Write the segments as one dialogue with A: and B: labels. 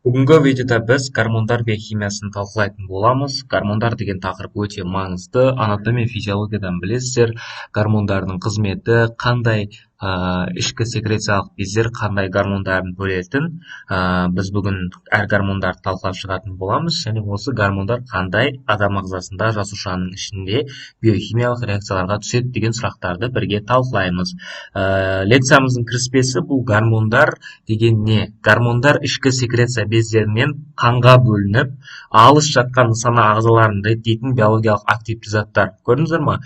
A: Бүгінгі видеода біз гормондар биохимиясын талқылайтын боламыз. Гормондар деген тақырып өте маңызды. Анатомия, физиологиядан білесіздер. Гормондардың қызметі, қандай ішкі секрециялық бездер қандай гормондарын бөлетін. Біз бүгін әр гормондарды талқылап шығатын боламыз. Және осы гормондар қандай адам ағзасында, жасушаның ішінде биохимиялық реакцияларға түседі деген сұрақтарды бірге талқылаймыз. Лекциямыздың кіріспесі бұл гормондар деген не? Гормондар ішкі секреция бездерінен қанға бөлініп, алыс жатқан нысана ағзаларын реттейтін биологиялық активті заттар. Көрдіңіздер ма?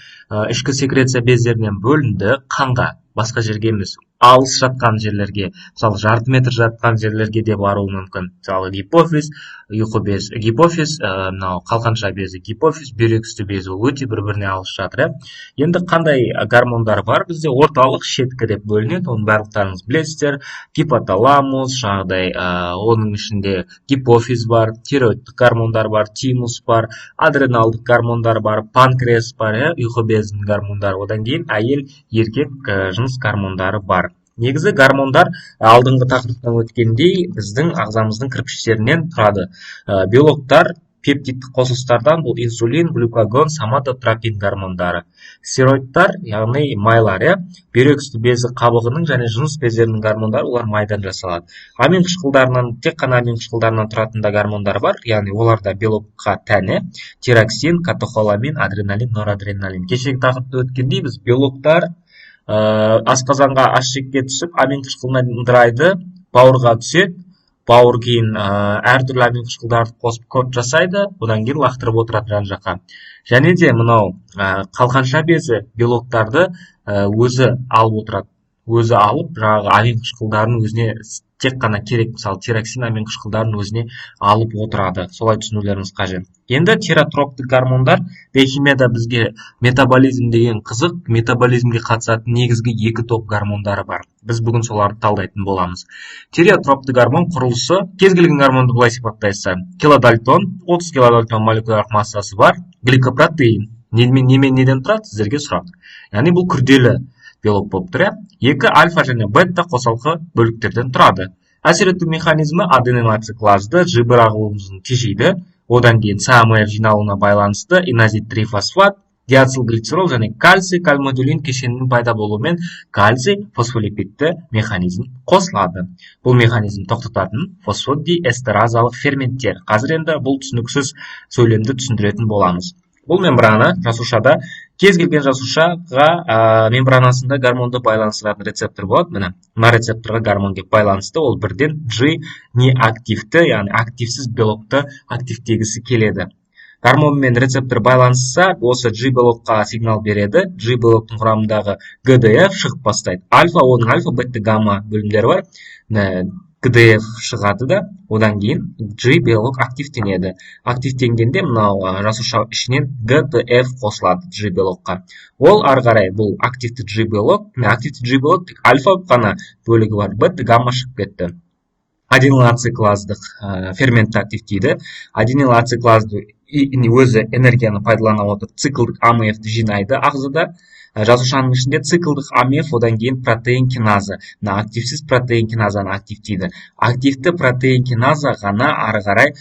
A: Ішкі секреция бездерінен бөлінді қанға, басқа жерге емес, алыс жатқан жерлерге, мысалы жарты метр жатқан жерлерге де баруы мүмкін. Мысалы гипофиз, ұйқы без, гипофиз, мынау қалқанша безі, гипофиз, бүйрек үсті безі өте бір-біріне алыс жатыр. Енді қандай гормондар бар? Бізде орталық шеткі деп бөлінеді, оны барлықтарыңыз білесіздер. Гипоталамус, жаңағыдай, оның ішінде гипофиз бар, тиреоидтік гормондар бар, тимус бар, адреналдық гормондар бар, панкреас бар, ұйқы безінің гормондары. Одан кейін әйел, еркек жыныс гормондары бар. Негізі гормондар алдыңғы тақырыптан өткендей біздің ағзамыздың кірпіштерінен тұрады. Белоктар пептидтік қосылыстардан бұл инсулин, глюкагон, соматотропин гормондары. Стероидтар, яғни майлар, бүйрек үсті безі қабығының және жыныс бездерінің гормондары, олар майдан жасалады. Амин қышқылдарынан, тек қана амин қышқылдарынан тұратын да гормондар бар, яғни оларда белокқа тәні, тироксин, катехоламин, адреналин, норадреналин. Кешегі тақырыпта өткендей біз белоктар асқазанға аш-жекке түсіп, амин қышқылынан ыдырайды, бауырға түседі, бауыр кейін әртүрлі амин қышқылдарды қосып код жасайды, одан кейін лақтырып отырады жан жаққа. Және де мынау қалқанша безі белоктарды өзі алып отырады. Өзі алып, жаңағы амин қышқылдарын өзіне тек қана керек, мысалы тироксин амин қышқылдарын өзіне алып отырады. Солай түсінулеріңіз қажет. Енді тиротроптық гормондар биохимияда бізге метаболизм деген қызық. Метаболизмге қатысатын негізгі екі топ гормондары бар. Біз бүгін соларды талдайтын боламыз. Тиротроптық гормон құрылысы кез келген гормонды былай сипаттайса, килодальтон, 30 килодальтон молекулярлық массасы бар, гликопротеин. Неден тұрады? Сіздерге сұрақ. Яғни бұл күрделі белок болып тұр. Екі альфа және бета қосалқы бөліктерден тұрады. Әсер ету механизмі аденин ациклазды жибір ағылымызын тежейді. Одан кейін САМФ жиналуына байланысты инозит трифосфат, диацилглицерол және кальций кальмодулин кешенінің пайда болуымен кальций фосфолипидті механизм қосылады. Бұл механизм тоқтататын фосфодиэстеразалық ферменттер. Қазір енді бұл түсініксіз сөйлемді түсіндіретін боламыз. Бұл мембрана жасушада кез келген жасушаға мембранасында гормонды байланыстыратын рецептор болады. Міне, мына рецепторға гормон келіп байланысты, ол бірден G неактивті, яғни активсіз белокты активтегісі келеді. Гормон мен рецептор байланысса, осы G белокқа сигнал береді. G белоктың құрамындағы GDF шығып бастайды. Альфа, оның альфа, бета, гамма бөлімдері бар. GDF шығады да, одан кейін G белок активтенеді. Активтенгенде мынау жасуша ішінен GTF қосылады G белокқа. Ол ары қарай бұл активті G белок, активті G белок тек альфа ғана бөлігі бар, бета, гамма шығып кетті. Аденилациклаздық ферментті активтейді. Аденилациклазды өзі энергияны пайдалана отырып циклдік АМФ-ті жинайды ағзада. Жасушаның ішінде циклдық АМФ, одан кейін протеин киназа. Активсіз протеин киназаны активтейді. Активті протеин киназа ғана ары қарай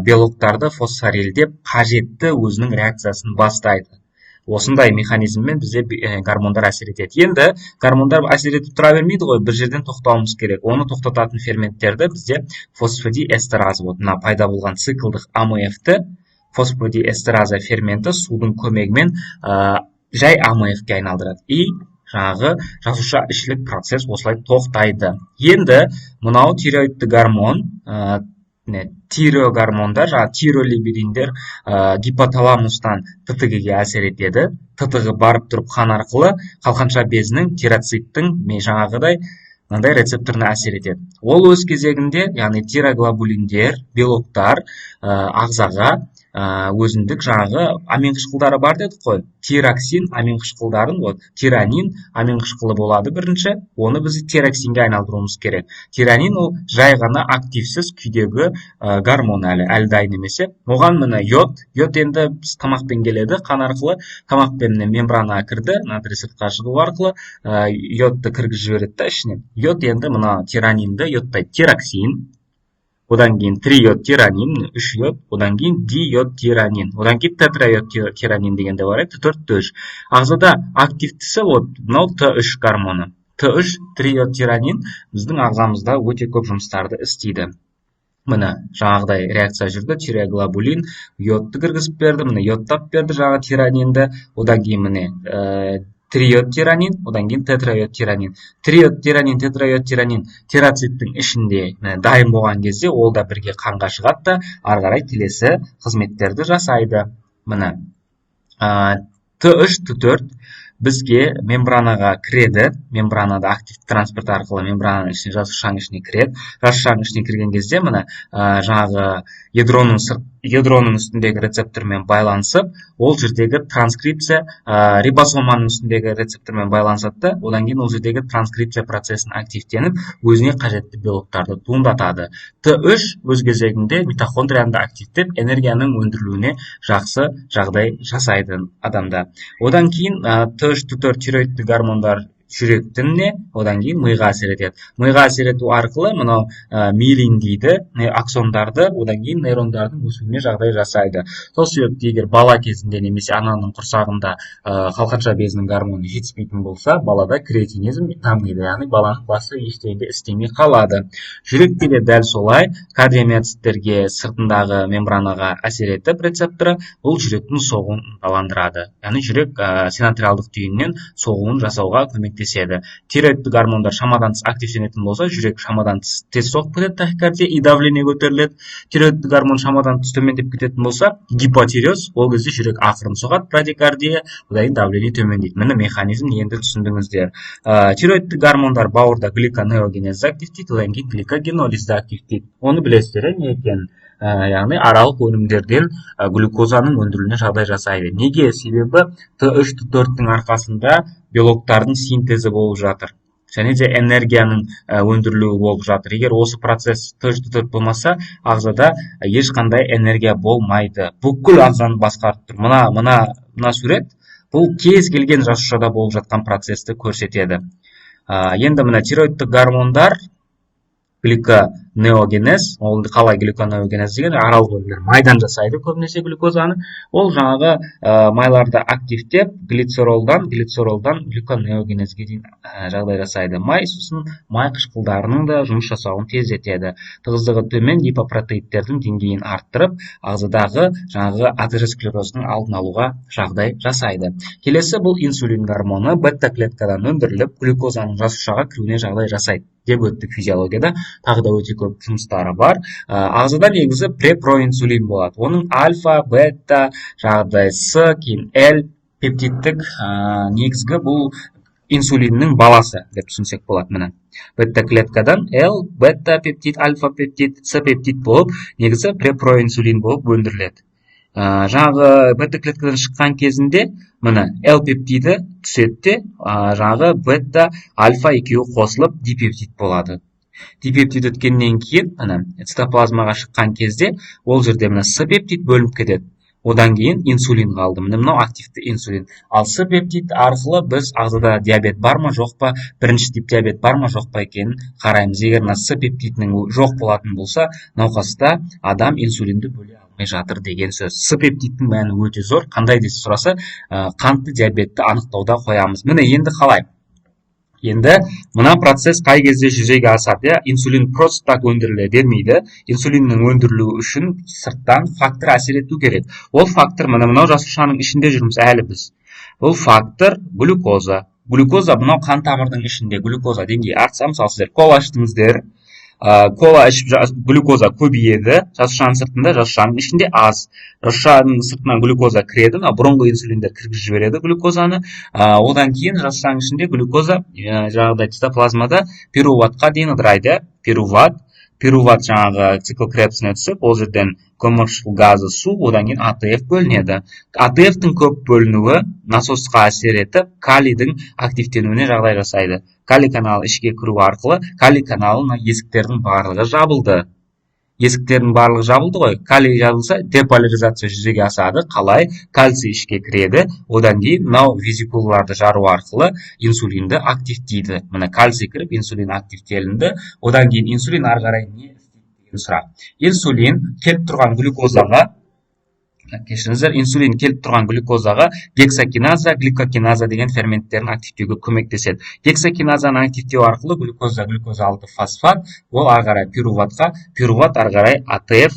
A: белоктарды фосфорилдеп қажетті өзінің реакциясын бастайды. Осындай механизммен бізде гормондар әсер етеді. Енді гормондар әсер етіп тұра бермейді ғой, бір жерден тоқтауымыз керек. Оны тоқтататын ферменттерді бізде фосфодиэстераза. Мына пайда болған циклдық АМФ-ті фосфодиэстераза ферменті судың көмегімен жай АМФ-ге айналдырады. И жаңағы жасуша ішілік процесс осылай тоқтайды. Енді мынау тиреоидті гормон, тирогормондар, тиролибидиндер гипоталамустан ТТГ-ге әсер етеді. ТТГ барып тұрып қан арқылы қалқанша безінің тироциттің жаңағыдай мынандай рецепторына әсер етеді. Ол өз кезегінде, яғни тироглобулиндер, белоктар ағзаға өзіндік жаңағы амин қышқылдары бар дедік қой. Тироксин амин қышқылдарын, тиранин амин қышқылы болады бірінші, оны біз тироксинге айналдыруымыз керек. Тиранин ол жай ғана активсіз күйдегі гормон әлі дайын емес. Оған міне йод енді тамақпен келеді, қан арқылы тамақпен мембрана кірді, натрий сыртқа шығу арқылы йодты кіргізіп жібереді ішіне. Йод енді мына тиранинді йодтайды. Тироксин одан кейін триод тиранин, 3 йод, одан кейін диод тиранин, одан кейін тетраиод тиранин дегенде бар, Т4 Т3. Ағзада активтісі мынау Т3 гормоны. Т3 триод тиранин біздің ағзамызда өте көп жұмыстарды істейді. Міне жаңағыдай реакция жүрді, тиреоглобулин йодты кіргізіп берді, міне йодтап берді жаңа тиранинді, одан кейін міне триод тиранин, одан кейін тетраиод тиранин. Триод тиранин, тетраиод тиранин тетрациттің ішінде дайын болған кезде ол да бірге қанға шығады да, ары қарай келесі қызметтерді жасайды. Міне Т3 Т4 бізге мембранаға кіреді, мембранада активті транспорт арқылы мембрананың ішіне, жасушаның ішіне кіреді. Жасушаның ішіне кірген кезде міне жаңағы ядроның үстіндегі рецептормен байланысып, ол жердегі транскрипция рибосоманың үстіндегі рецептормен байланысады, одан кейін ол жердегі транскрипция процесін активтеніп, өзіне қажетті белоктарды туындатады. Т3 өз кезегінде митохондрияны активтеп, энергияның өндірілуіне жақсы жағдай жасайды адамда. Одан кейін Т3 Т4 тиреоидті гормондар жүректің одан кейін миға әсер етеді. Миға әсер ету арқылы мынау миелин дейді, аксондарды, одан кейін нейрондардың өсуіне жағдай жасайды. Сол себепті егер бала кезінде немесе ананың құрсағында қалқанша безінің гормоны жетіспейтін болса, балада креатинизм дамиды, яғни баланың басы ештеңе істемей қалады. Жүректе де дәл солай, кардиомиоциттерге сыртындағы мембранаға әсер етіп рецепторы, бұл жүректің соғуын ынталандырады. Яғни жүрек синатриалдық түйіннен соғуын жасауға көмектеседі. Тиреоидті гормондар шамадан тыс активтенетін болса, жүрек шамадан тыс тез соғып кетеді, тахикардия и давление көтеріледі. Тиреоидті гормон шамадан тыс төмендеп кететін болса, гипотиреоз, ол кезде жүрек ақырын соғады, брадикардия, одан давление төмендейді. Міне механизм енді түсіндіңіздер. Тиреоидті гормондар бауырда гликонеогенезді активтейді, одан кейін гликогенолизді активтейді. Оны білесіздер, не екенін? Яғни аралық өнімдерден глюкозаның өндірілуіне жағдай жасайды. Неге? Себебі Т3 Т4-тің арқасында белоктардың синтезі болып жатыр. Және де энергияның өндірілуі болып жатыр. Егер осы процесс Т3 Т4 болмаса, ағзада ешқандай энергия болмайды. Бүкіл ағзаны басқарып тұр. Мына сурет бұл кез келген жасушада болып жатқан процесті көрсетеді. Енді мына тиреоидті гормондар гликонеогенез, ол қалай гликонеогенез деген аралық өнімдер майдан жасайды көбінесе глюкозаны. Ол жаңағы майларды активтеп глицеролдан гликонеогенезге дейін жағдай жасайды. Май сосын май қышқылдарының да жұмыс жасауын тездетеді. Тығыздығы төмен липопротеидтердің деңгейін арттырып, ағзадағы жаңағы атеросклероздің алдын алуға жағдай жасайды. Келесі бұл инсулин гормоны бета клеткадан өндіріліп, глюкозаның жасушаға кіруіне жағдай жасайды деп өттік физиологияда. Тағы да өте көп жұмыстары бар. Ағзада негізі препроинсулин болады. Оның альфа, бета, жағдай С, кейін L пептидтік негізгі бұл инсулиннің баласы деп түсінсек болады. Міне бета клеткадан L, бета пептид, альфа пептид, С пептид болып, негізі препроинсулин болып өндіріледі. Жаңағы бета клеткадан шыққан кезінде міне L пептиді түсетті, жаңағы бета, альфа екеуі қосылып дипептид болады. Дипептид өткеннен кейін, цитоплазмаға шыққан кезде, ол жерде С пептид бөлініп кетеді. Одан кейін инсулин қалды. Мынау активті инсулин. Ал С пептид арқылы біз ағзада диабет бар ма, жоқ па, бірінші тип диабет бар ма, жоқ па екенін қараймыз. Егер С пептидінің жоқ болатын болса, науқаста адам инсулинді бөле алмай жатыр деген сөз. С пептидтің мәні өте зор. Қандай десе сұраса, қантты диабетті анықтауда қоямыз. Міне енді қалай? Енді мына процесс қай кезде жүзеге асады? Инсулин просто так өндіріле бермейді. Инсулиннің өндірілуі үшін сырттан фактор әсер ету керек. Ол фактор мынау жасушаның ішінде жүрміз әлі біз. Бұл фактор глюкоза. Глюкоза мынау қан тамырдың ішінде глюкоза деңгейі артса, мысалы сіздер кола іштіңіздер, кола ішіп глюкоза көбейеді, жасушаның сыртында, жасушаның ішінде аз. Жасушаның сыртынан глюкоза кіреді, бұрынғы инсулиндер кіргізіп жібереді глюкозаны. Одан кейін жасушаның ішінде глюкоза жаңағыдай цитоплазмада пируватқа дейін ыдырайды. Пируват жаңағы цикл Кребсіне түсіп, ол жерден көмірқышқыл газы су, одан кейін АТФ бөлінеді. АТФ-тің көп бөлінуі насосқа әсер етіп, калийдің активтенуіне жағдай жасайды. Калий каналы ішке кіру арқылы калий каналының есіктердің барлығы жабылды. Есіктердің барлығы жабылды ғой. Калий жабылса, деполяризация жүзеге асады. Қалай? Кальций ішке кіреді. Одан кейін мынау везикулаларды жару арқылы инсулинді активтейді. Мына кальций кіріп, инсулин активтелінді. Одан кейін инсулин ары қарай не істейді сұрақ. Инсулин келіп тұрған глюкозаға, кешіріңіздер, инсулин келіп тұрған глюкозаға гексакиназа, гликокиназа деген ферменттерін активтеуге көмектеседі. Гексакиназаны активтеу арқылы глюкоза 6 фосфат, ол ары қарай пируватқа, пируват ары қарай АТФ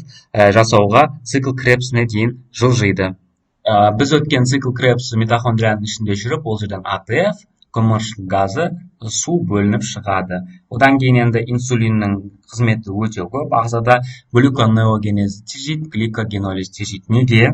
A: жасауға цикл Кребсіне дейін жылжиды. Біз өткен цикл Кребс митохондрияның ішінде жүріп, ол жерден АТФ, көміршіл газы, су бөлініп шығады. Одан кейін енді инсулиннің қызметі өте көп. Ағзада глюконеогенез тежейді, гликогенолиз тежейді. Неге?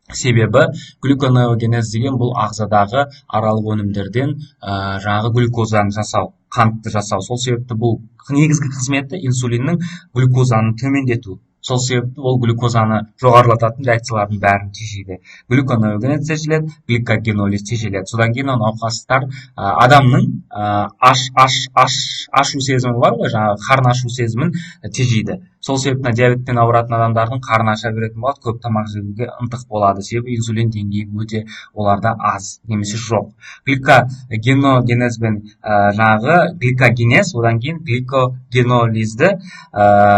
A: Себебі глюконеогенез деген бұл ағзадағы аралық өнімдерден жаңағы глюкозаны жасау, қантты жасау. Сол себепті бұл негізгі қызметі инсулиннің глюкозаны төмендету. Сол себепті ол глюкозаны жоғарылататын реакциялардың бәрін тежейді. Глюконеогенез тежеледі, гликогенолиз тежеледі. Содан кейін науқастар адамның ашу сезімі бар ғой, жаңағы қарын ашу сезімін тежейді. Сол себепті диабетпен ауыратын адамдардың қарны аша беретін болады, көп тамақ жеуге ынтық болады. Себебі инсулин деңгейі өте оларда аз немесе жоқ. Гликогенезбен жаңағы гликогенез, одан кейін гликогенолизді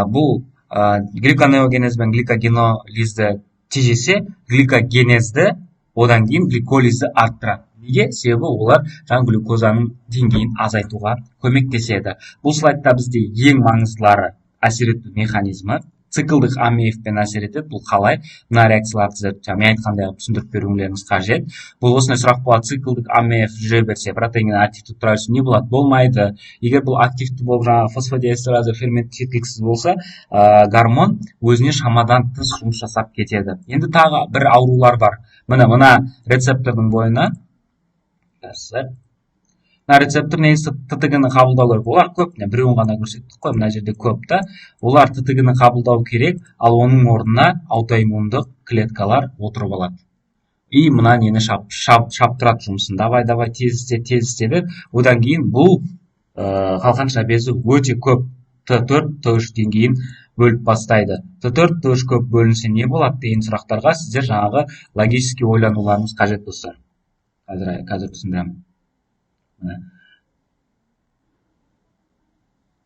A: бұл глюконеогенез бен гликогенолизді тежесе, гликогенезді одан кейін гликолизді арттырады. Неге? Себебі олар жаңағы глюкозаның деңгейін азайтуға көмектеседі. Бұл слайдта бізде ең маңыздылары әсер ету механизмі. Циклдық аммиевпен әсер етеді. Бұл қалай? Мына реакцияларды мен айтқандай түсіндіріп берулеріңіз қажет. Бұл осындай сұрақ болады. Циклдық аммиев жүре берсе, протеиннің активті тұра берсе не болады? Болмайды. Егер бұл активті болып жаңағы фосфодиэстераза фермент жеткіліксіз болса, гормон өзіне шамадан тыс жұмыс жасап кетеді. Енді тағы бір аурулар бар. Мына рецептордың бойына рецептор негізі ТТГ-ні қабылдау керек. Олар көп, біреуін ғана көрсеттік қой, мына жерде көп та. Олар ТТГ-ні қабылдау керек, ал оның орнына аутоиммундық клеткалар отырып алады. И мына нені шаптырады жұмысын. Давай, тез істе. Одан кейін бұл қалқанша безі өте көп Т4, Т3 деңгейін бөліп бастайды. Т4, Т3 көп бөлінсе не болады деген сұрақтарға сіздер жаңағы логически ойлануларыңыз қажет достар. Қазір түсіндіремін.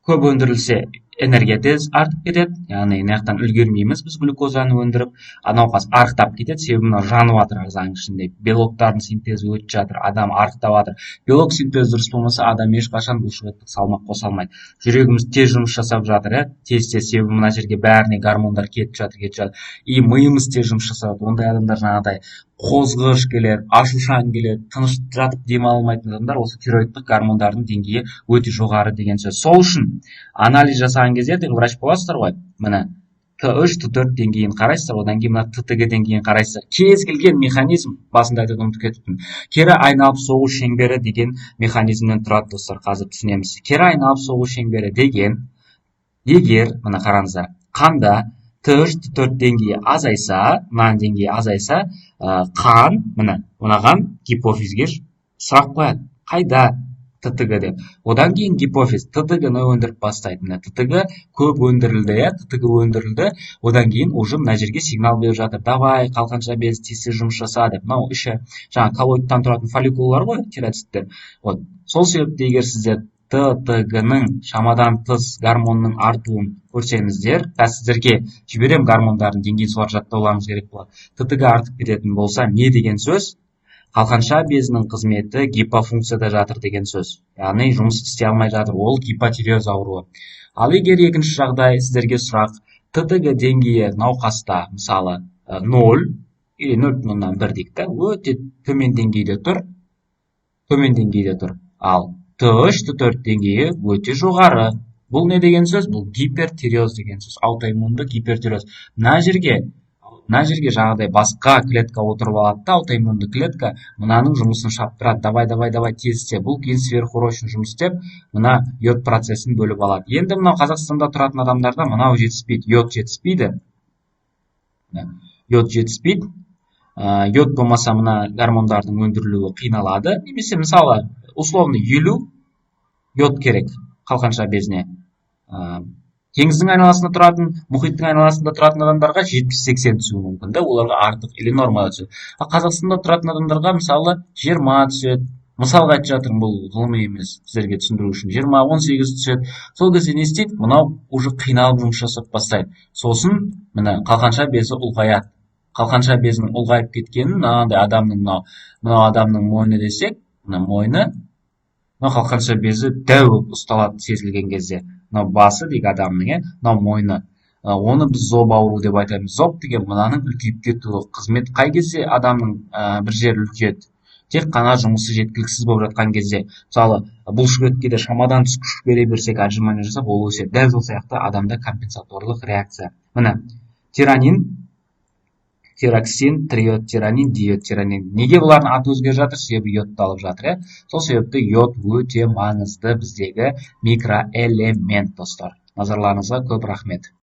A: Көп өндірілсе энергия тез артып кетеді, яғни мынаяқтан үлгермейміз біз глюкозаны өндіріп, науқас арықтап кетеді, себебі мынау жанып жатыр ағзаның ішінде, белоктардың синтезі өтіп жатыр, адам арықтап жатыр. Белок синтезі дұрыс болмаса, адам ешқашан бұлшықеттік салмақ қоса алмайды. Жүрегіміз тез жұмыс жасап жатыр, тез, себебі мына жерге бәріне гормондар кетіп жатыр. И миымыз тез жұмыс жасап жатыр. Ондай адамдар жаңағыдай қозғыш келер, ашушаң келер, тыныш жатып демалмайтын адамдар осы тироидтық гормондардың деңгейі өте жоғары деген сөз. Сол үшін анализ жасаған кезде врач боласыздар ғой, мына Т3, Т4 деңгейін қарайсыздар, одан кейін мына ТТГ деңгейін қарайсыздар. Кез келген механизм, басында айтуды ұмытып кетіппін. Кері айналып соғу шеңбері деген механизмнен тұрады достар, қазір түсінеміз. Кері айналып соғу шеңбері деген, егер, мына қараңыздар, қанда Т3, Т4 деңгейі азайса, мына деңгейі азайса, қан, мынаған гипофизге сұрақ қояды. Қайда ТТГ деп. Одан кейін гипофиз ТТГ-ны өндіріп бастайды. ТТГ көп өндірілді, ТТГ өндірілді, одан кейін уже мына жерге сигнал беріп жатыр. Давай, қалқанша без тез жұмыс жаса деп. Мынау іші жаңа коллоидтан тұратын фолликулалар ғой, кератиттер. Сол себепті егер сіздер ТТГ-ның шамадан тыс гормонның артуын көрсеңіздер, сіздерге жіберем гормондардың деңгейін солар жаттауларыңыз керек болады. ТТГ артып кететін болса, не деген сөз? Қалқанша безінің қызметі гипофункцияда жатыр деген сөз. Яғни жұмыс істей алмай жатыр, ол гипотиреоз ауруы. Ал егер екінші жағдай сіздерге сұрақ, ТТГ деңгейі науқаста мысалы 0 или 0,1 дейік, өте төмен деңгейде тұр. Ал Т3, Т4 деңгейі өте жоғары. Бұл не деген сөз? Бұл гипертиреоз деген сөз. Аутоиммунды гипертиреоз. Мына жерге жаңағыдай басқа клетка отырып алады да, аутоиммунды клетка мынаның жұмысын шаптырады. Давай, тез істе. Бұл кейін сверхурочный жұмыс істеп, мына йод процесін бөліп алады. Енді мынау Қазақстанда тұратын адамдарда мынау жетіспейді, йод жетіспейді. Йод болмаса мына гормондардың өндірілуі қиналады. Немесе мысалы условно 50 йод керек қалқанша безіне. Теңіздің айналасында тұратын, мұхиттың айналасында тұратын адамдарға 70-80 түсуі мүмкін, оларға артық или нормада түседі. Қазақстанда тұратын адамдарға мысалы 20 түседі, мысалға айтып жатырмын, бұл ғылыми емес, сіздерге түсіндіру үшін. 20-18 түседі. Сол кезде не істейді? Мынау уже қиналып жұмыс жасап бастайды. Сосын міне қалқанша безі ұлғаяды. Қалқанша безінің ұлғайып кеткенін мынандай адамның мынау адамның мойны десек, мына мойны, мынау қалқанша безі дәу болып ұсталады сезілген кезде. Мынау басы дейік адамның, мынау мойны. Оны біз зоб ауру деп айтамыз. Зоб деген мынаның үлкейіп кетуі қызмет. Қай кезде адамның бір жері үлкейеді? Тек қана жұмысы жеткіліксіз болып жатқан кезде. Мысалы, бұлшықетке шамадан тыс күш бере берсек, отжимание жасап, ол өседі. Дәл сол сияқты адамда компенсаторлық реакция. Міне, тиранин, тироксин, триодтиранин, диодтиранин. Неге бұлардың аты өзгеріп жатыр? Себебі йодты алып жатыр. Сол себепті йод өте маңызды біздегі микроэлемент, достар. Назарларыңызға көп рахмет.